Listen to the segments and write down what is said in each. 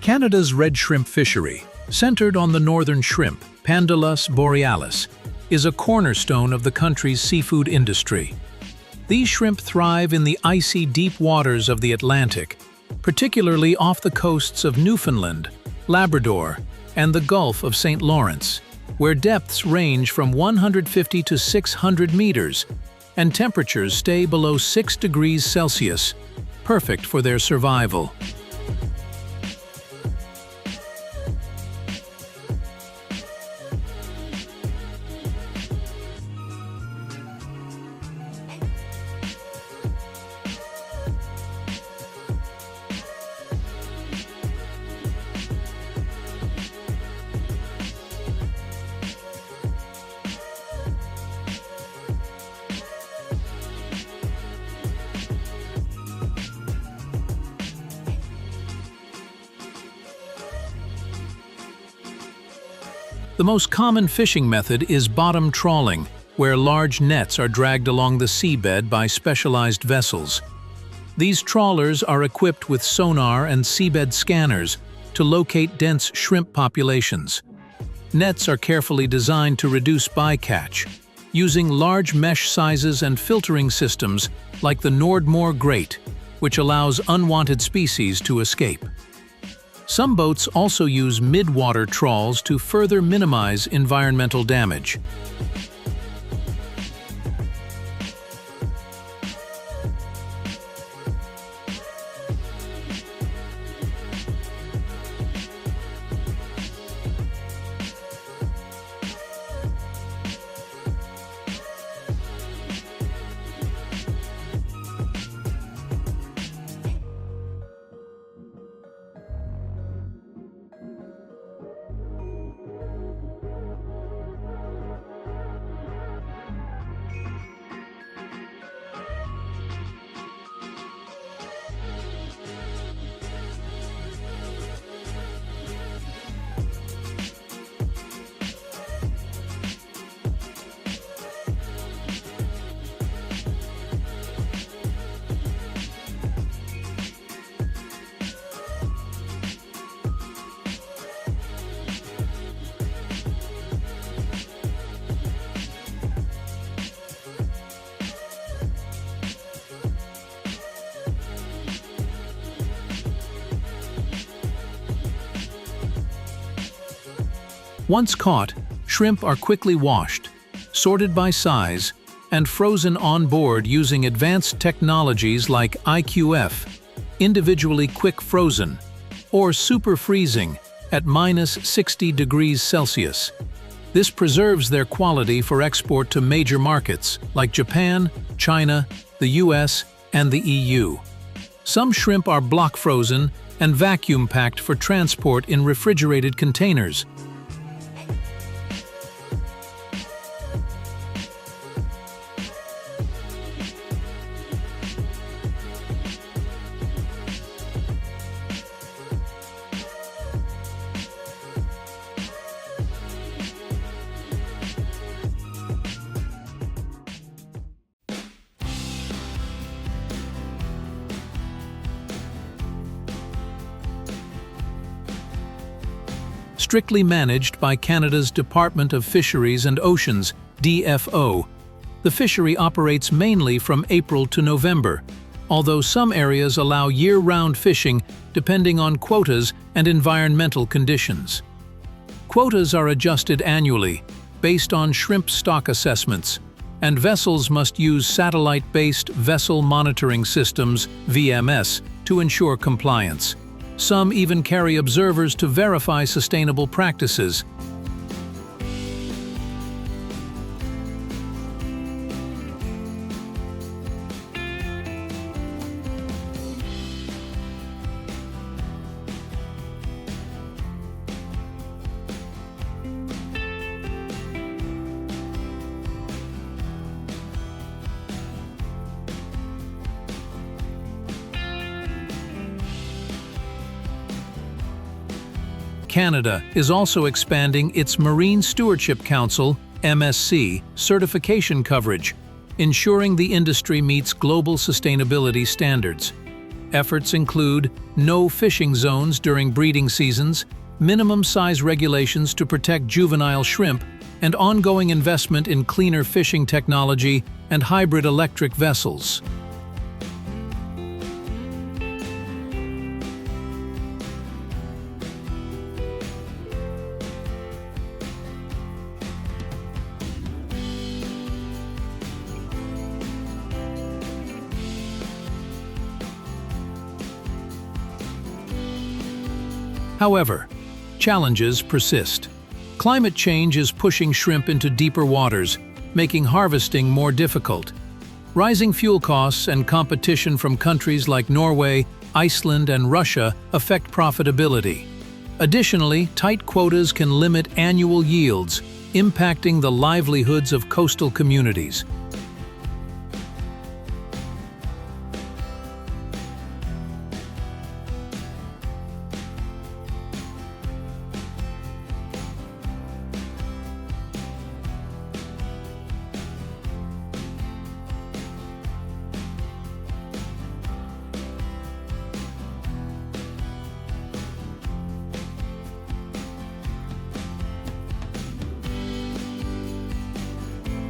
Canada's red shrimp fishery, centered on the northern shrimp, Pandalus borealis, is a cornerstone of the country's seafood industry. These shrimp thrive in the icy deep waters of the Atlantic, particularly off the coasts of Newfoundland, Labrador, and the Gulf of St. Lawrence, where depths range from 150 to 600 meters and temperatures stay below 6 degrees Celsius, perfect for their survival. The most common fishing method is bottom trawling, where large nets are dragged along the seabed by specialized vessels. These trawlers are equipped with sonar and seabed scanners to locate dense shrimp populations. Nets are carefully designed to reduce bycatch, using large mesh sizes and filtering systems like the Nordmoor grate, which allows unwanted species to escape. Some boats also use mid-water trawls to further minimize environmental damage. Once caught, shrimp are quickly washed, sorted by size, and frozen on board using advanced technologies like IQF, individually quick frozen, or super freezing at -60 degrees Celsius. This preserves their quality for export to major markets like Japan, China, the US, and the EU. Some shrimp are block frozen and vacuum packed for transport in refrigerated containers. Strictly managed by Canada's Department of Fisheries and Oceans, DFO. The fishery operates mainly from April to November, although some areas allow year-round fishing depending on quotas and environmental conditions. Quotas are adjusted annually, based on shrimp stock assessments, and vessels must use satellite-based vessel monitoring systems, VMS, to ensure compliance. Some even carry observers to verify sustainable practices. Canada is also expanding its Marine Stewardship Council (MSC) certification coverage, ensuring the industry meets global sustainability standards. Efforts include no fishing zones during breeding seasons, minimum size regulations to protect juvenile shrimp, and ongoing investment in cleaner fishing technology and hybrid electric vessels. However, challenges persist. Climate change is pushing shrimp into deeper waters, making harvesting more difficult. Rising fuel costs and competition from countries like Norway, Iceland, and Russia affect profitability. Additionally, tight quotas can limit annual yields, impacting the livelihoods of coastal communities.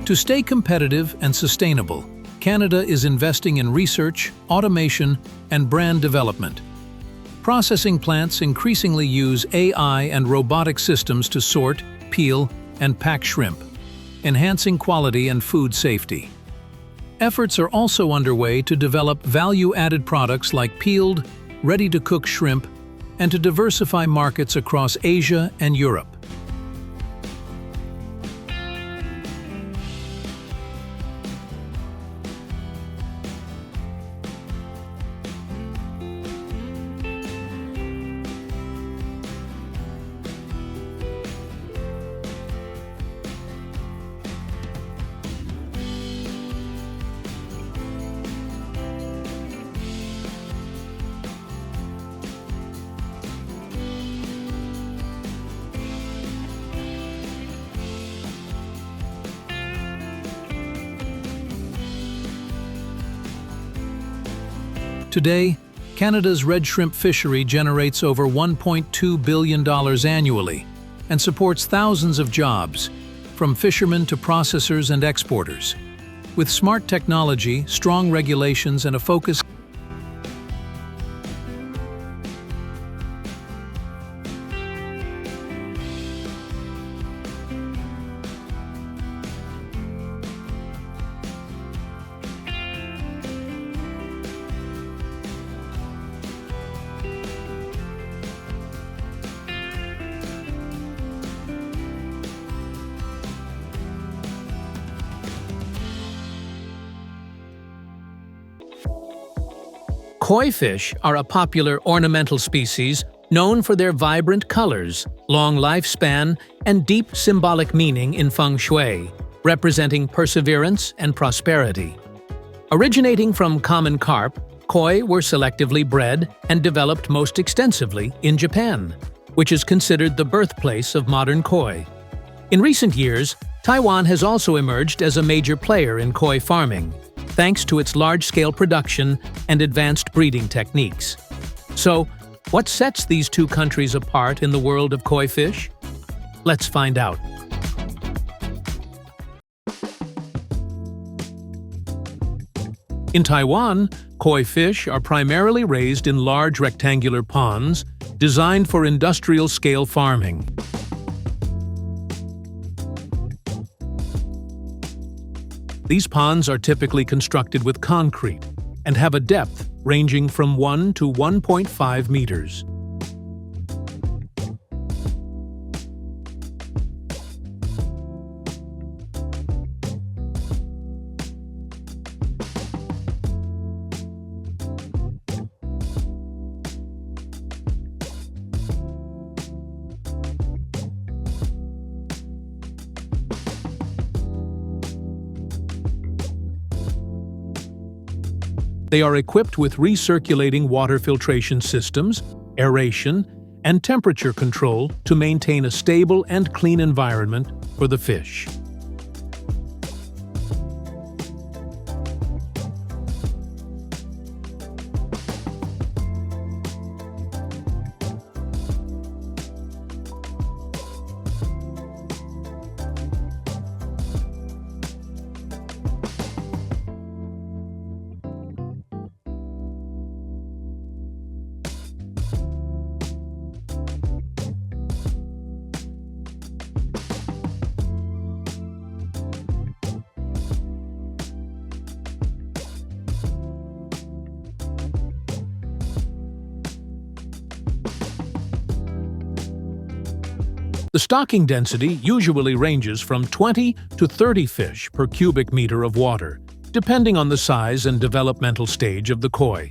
To stay competitive and sustainable, Canada is investing in research, automation, and brand development. Processing plants increasingly use AI and robotic systems to sort, peel, and pack shrimp, enhancing quality and food safety. Efforts are also underway to develop value-added products like peeled, ready-to-cook shrimp, and to diversify markets across Asia and Europe. Today, Canada's red shrimp fishery generates over $1.2 billion annually and supports thousands of jobs, from fishermen to processors and exporters. With smart technology, strong regulations, and a focus Koi fish are a popular ornamental species known for their vibrant colors, long lifespan, and deep symbolic meaning in feng shui, representing perseverance and prosperity. Originating from common carp, koi were selectively bred and developed most extensively in Japan, which is considered the birthplace of modern koi. In recent years, Taiwan has also emerged as a major player in koi farming, thanks to its large-scale production and advanced breeding techniques. So, what sets these two countries apart in the world of koi fish? Let's find out. In Taiwan, koi fish are primarily raised in large rectangular ponds designed for industrial-scale farming. These ponds are typically constructed with concrete and have a depth ranging from 1 to 1.5 meters. They are equipped with recirculating water filtration systems, aeration, and temperature control to maintain a stable and clean environment for the fish. The stocking density usually ranges from 20 to 30 fish per cubic meter of water, depending on the size and developmental stage of the koi.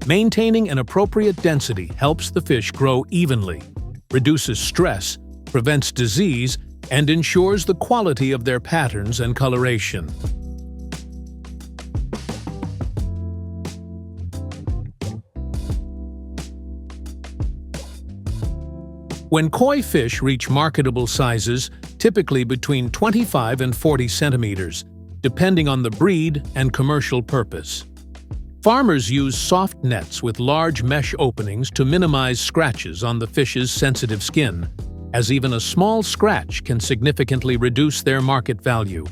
Maintaining an appropriate density helps the fish grow evenly, reduces stress, prevents disease, and ensures the quality of their patterns and coloration. When koi fish reach marketable sizes, typically between 25 and 40 centimeters, depending on the breed and commercial purpose. Farmers use soft nets with large mesh openings to minimize scratches on the fish's sensitive skin, as even a small scratch can significantly reduce their market value.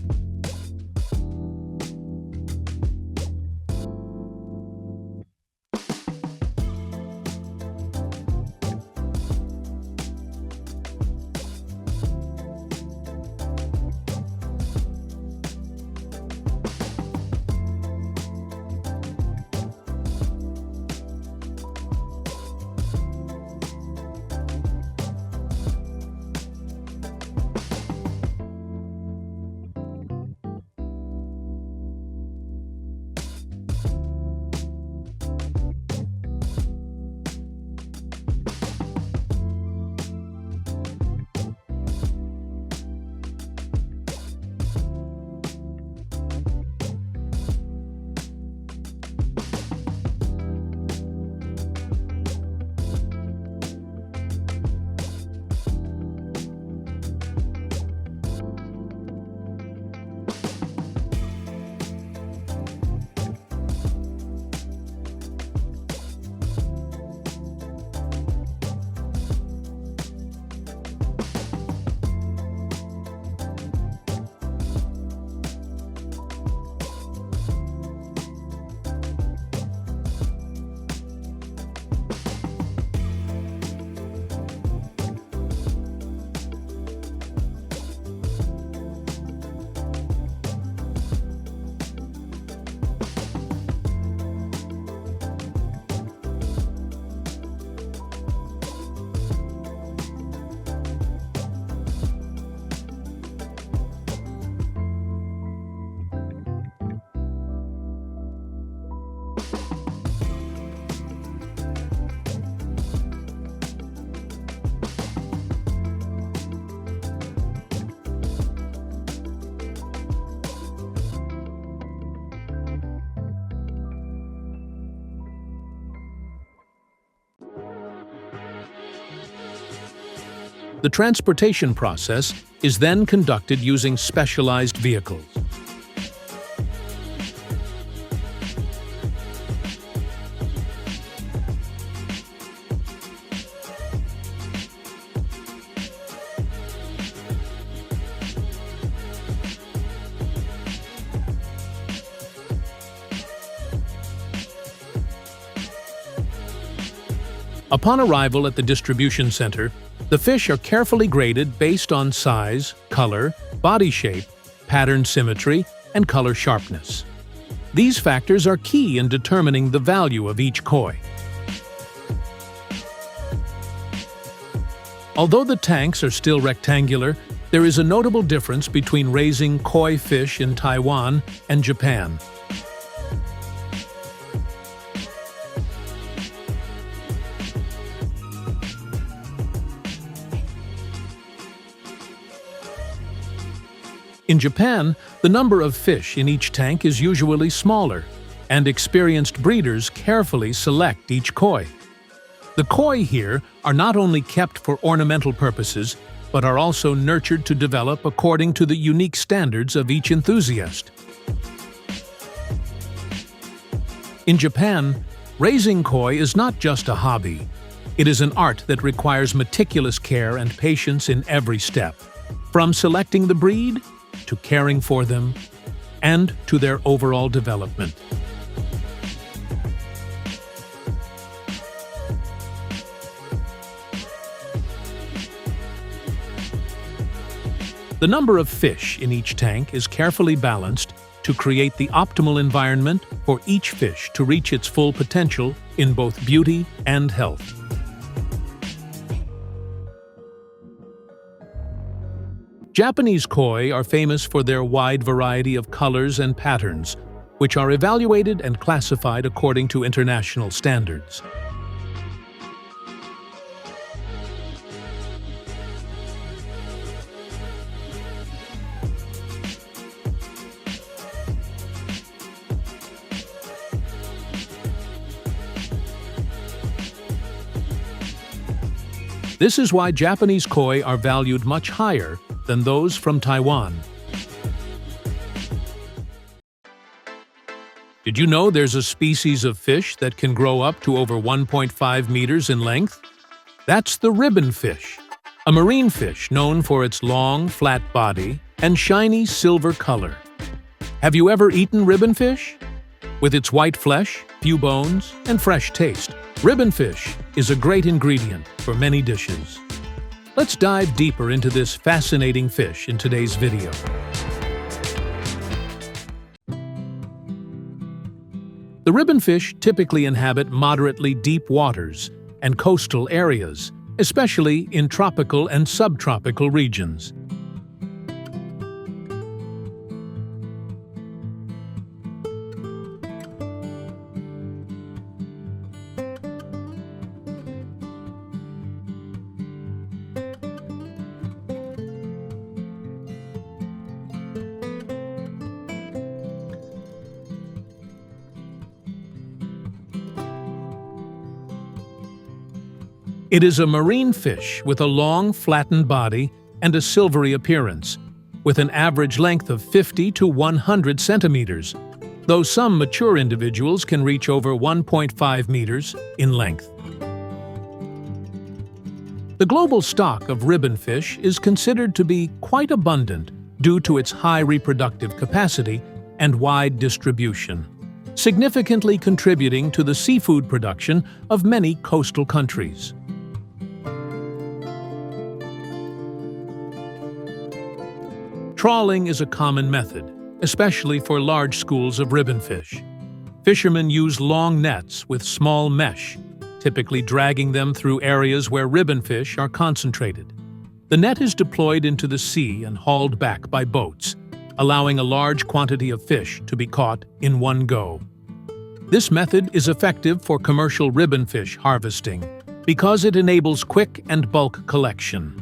The transportation process is then conducted using specialized vehicles. Upon arrival at the distribution center, the fish are carefully graded based on size, color, body shape, pattern symmetry, and color sharpness. These factors are key in determining the value of each koi. Although the tanks are still rectangular, there is a notable difference between raising koi fish in Taiwan and Japan. In Japan, the number of fish in each tank is usually smaller, and experienced breeders carefully select each koi. The koi here are not only kept for ornamental purposes, but are also nurtured to develop according to the unique standards of each enthusiast. In Japan, raising koi is not just a hobby. It is an art that requires meticulous care and patience in every step, from selecting the breed to caring for them, and to their overall development. The number of fish in each tank is carefully balanced to create the optimal environment for each fish to reach its full potential in both beauty and health. Japanese koi are famous for their wide variety of colors and patterns, which are evaluated and classified according to international standards. This is why Japanese koi are valued much higher than those from Taiwan. Did you know there's a species of fish that can grow up to over 1.5 meters in length? That's the ribbon fish, a marine fish known for its long, flat body and shiny silver color. Have you ever eaten ribbon fish? With its white flesh, few bones, and fresh taste, ribbon fish is a great ingredient for many dishes. Let's dive deeper into this fascinating fish in today's video. The ribbon fish typically inhabit moderately deep waters and coastal areas, especially in tropical and subtropical regions. It is a marine fish with a long, flattened body and a silvery appearance, with an average length of 50 to 100 centimeters, though some mature individuals can reach over 1.5 meters in length. The global stock of ribbon fish is considered to be quite abundant due to its high reproductive capacity and wide distribution, significantly contributing to the seafood production of many coastal countries. Trawling is a common method, especially for large schools of ribbon fish. Fishermen use long nets with small mesh, typically dragging them through areas where ribbon fish are concentrated. The net is deployed into the sea and hauled back by boats, allowing a large quantity of fish to be caught in one go. This method is effective for commercial ribbon fish harvesting because it enables quick and bulk collection.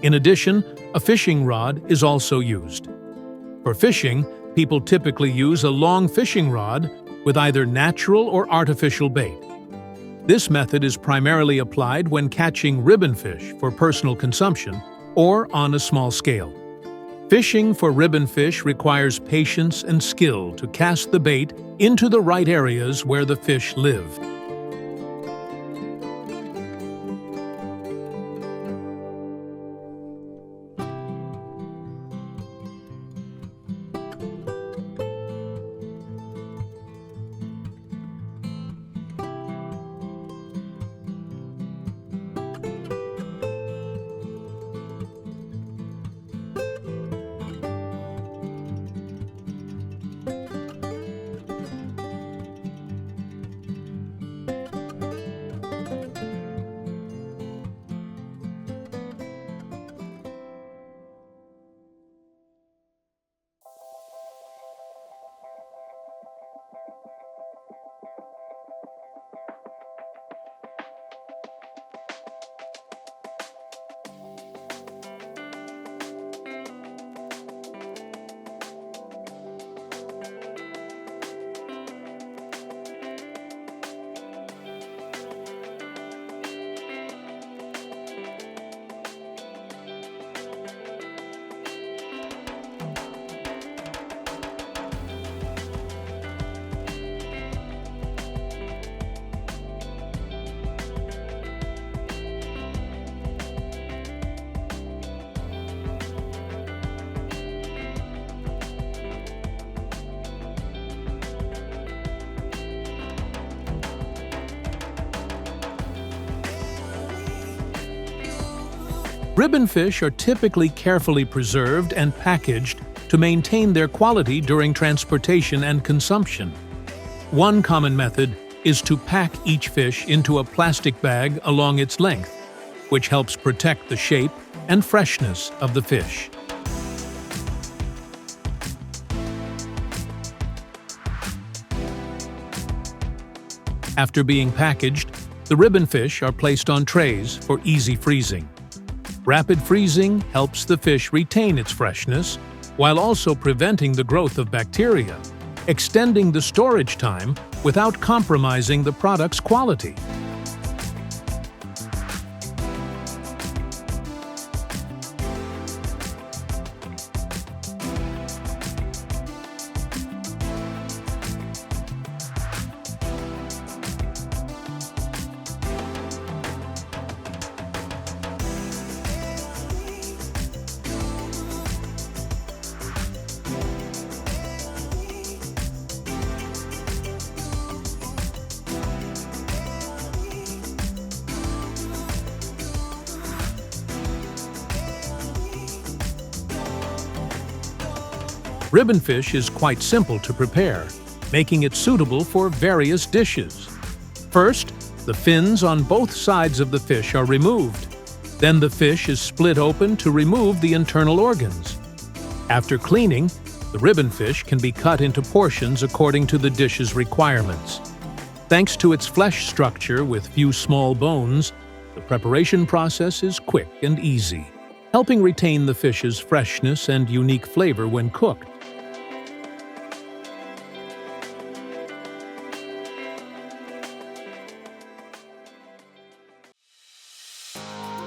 In addition, a fishing rod is also used. For fishing, People typically use a long fishing rod with either natural or artificial bait. This method is primarily applied when catching ribbonfish for personal consumption or on a small scale. Fishing for ribbonfish requires patience and skill to cast the bait into the right areas where the fish live. Ribbonfish are typically carefully preserved and packaged to maintain their quality during transportation and consumption. One common method is to pack each fish into a plastic bag along its length, which helps protect the shape and freshness of the fish. After being packaged, the ribbonfish are placed on trays for easy freezing. Rapid freezing helps the fish retain its freshness while also preventing the growth of bacteria, extending the storage time without compromising the product's quality. Ribbonfish is quite simple to prepare, making it suitable for various dishes. First, the fins on both sides of the fish are removed. Then the fish is split open to remove the internal organs. After cleaning, the ribbonfish can be cut into portions according to the dish's requirements. Thanks to its flesh structure with few small bones, the preparation process is quick and easy, helping retain the fish's freshness and unique flavor when cooked.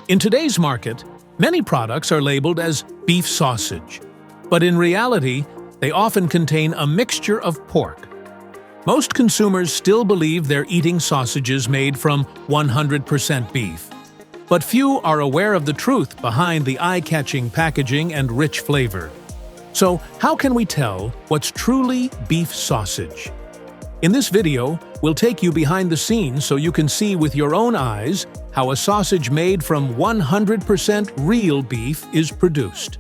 In today's market, many products are labeled as beef sausage, but in reality, they often contain a mixture of pork. Most consumers still believe they're eating sausages made from 100% beef, but few are aware of the truth behind the eye-catching packaging and rich flavor. So, how can we tell what's truly beef sausage? In this video, we'll take you behind the scenes so you can see with your own eyes how a sausage made from 100% real beef is produced.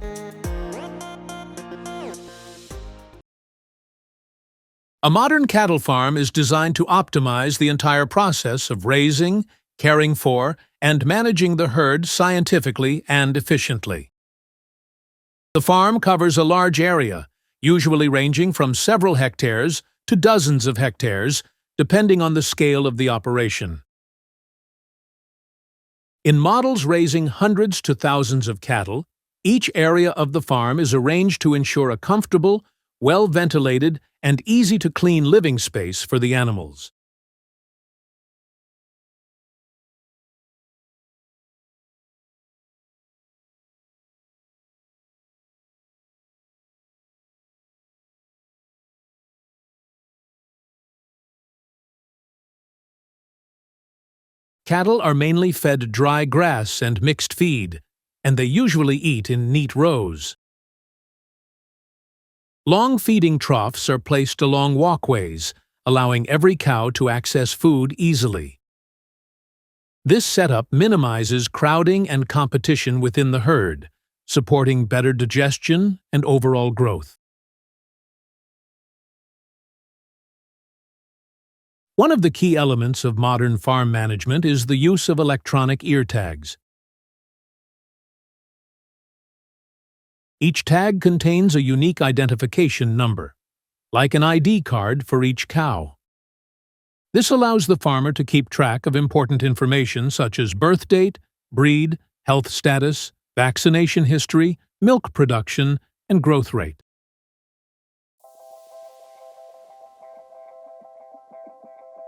A modern cattle farm is designed to optimize the entire process of raising, caring for, and managing the herd scientifically and efficiently. The farm covers a large area, usually ranging from several hectares to dozens of hectares, depending on the scale of the operation. In models raising hundreds to thousands of cattle, each area of the farm is arranged to ensure a comfortable, well-ventilated, and easy-to-clean living space for the animals. Cattle are mainly fed dry grass and mixed feed, and they usually eat in neat rows. Long feeding troughs are placed along walkways, allowing every cow to access food easily. This setup minimizes crowding and competition within the herd, supporting better digestion and overall growth. One of the key elements of modern farm management is the use of electronic ear tags. Each tag contains a unique identification number, like an ID card for each cow. This allows the farmer to keep track of important information such as birth date, breed, health status, vaccination history, milk production, and growth rate.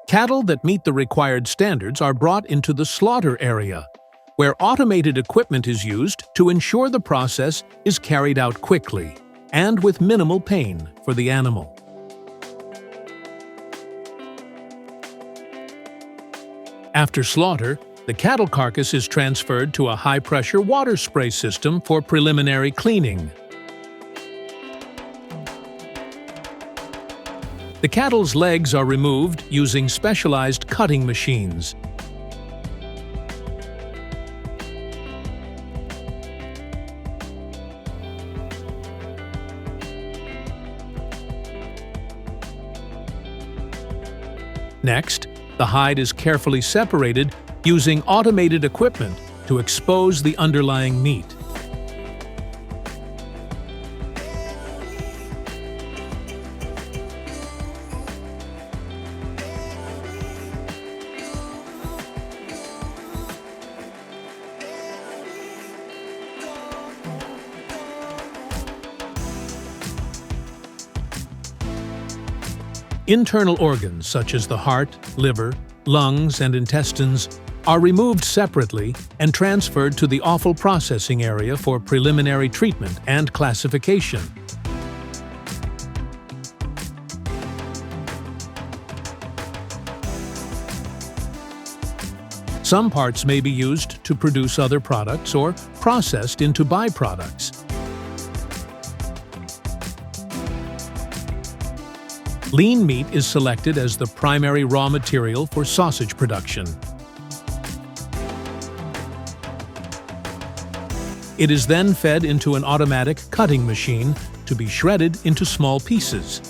Cattle that meet the required standards are brought into the slaughter area, where automated equipment is used to ensure the process is carried out quickly and with minimal pain for the animal. After slaughter, the cattle carcass is transferred to a high-pressure water spray system for preliminary cleaning. The cattle's legs are removed using specialized cutting machines. Next, the hide is carefully separated using automated equipment to expose the underlying meat. Internal organs such as the heart, liver, lungs, and intestines are removed separately and transferred to the offal processing area for preliminary treatment and classification. Some parts may be used to produce other products or processed into byproducts. Lean meat is selected as the primary raw material for sausage production. It is then fed into an automatic cutting machine to be shredded into small pieces.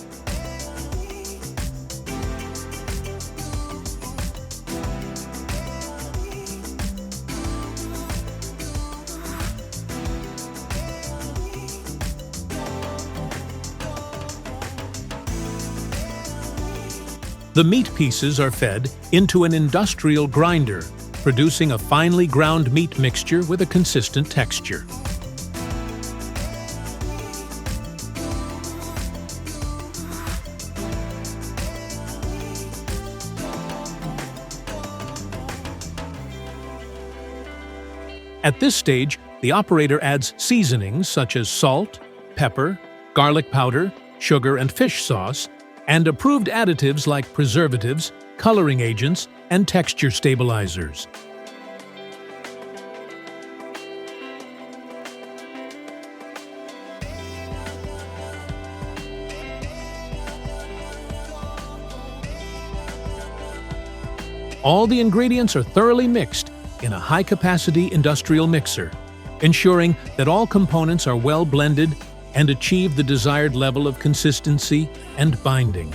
The meat pieces are fed into an industrial grinder, producing a finely ground meat mixture with a consistent texture. At this stage, the operator adds seasonings such as salt, pepper, garlic powder, sugar, and fish sauce, and approved additives like preservatives, coloring agents, and texture stabilizers. All the ingredients are thoroughly mixed in a high-capacity industrial mixer, ensuring that all components are well blended and achieve the desired level of consistency and binding.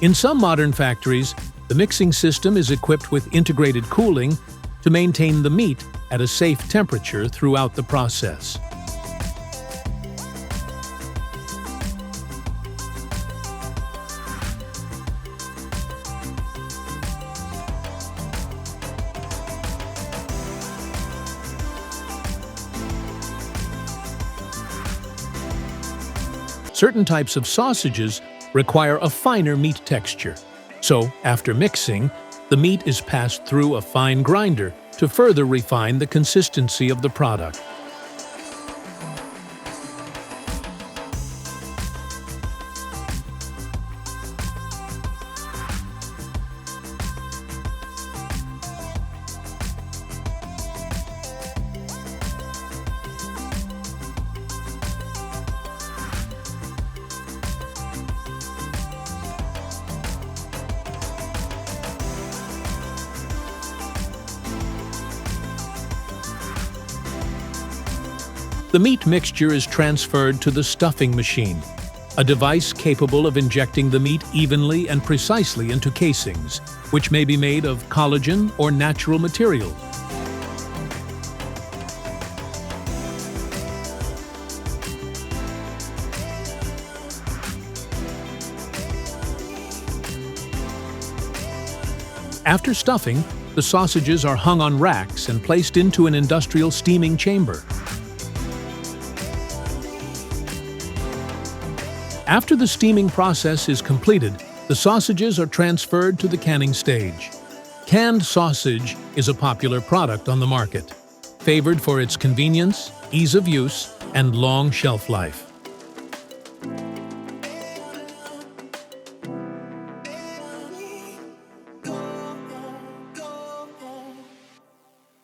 In some modern factories, the mixing system is equipped with integrated cooling to maintain the meat at a safe temperature throughout the process. Certain types of sausages require a finer meat texture. So, after mixing, the meat is passed through a fine grinder to further refine the consistency of the product. The meat mixture is transferred to the stuffing machine, a device capable of injecting the meat evenly and precisely into casings, which may be made of collagen or natural materials. After stuffing, the sausages are hung on racks and placed into an industrial steaming chamber. After the steaming process is completed, the sausages are transferred to the canning stage. Canned sausage is a popular product on the market, favored for its convenience, ease of use, and long shelf life.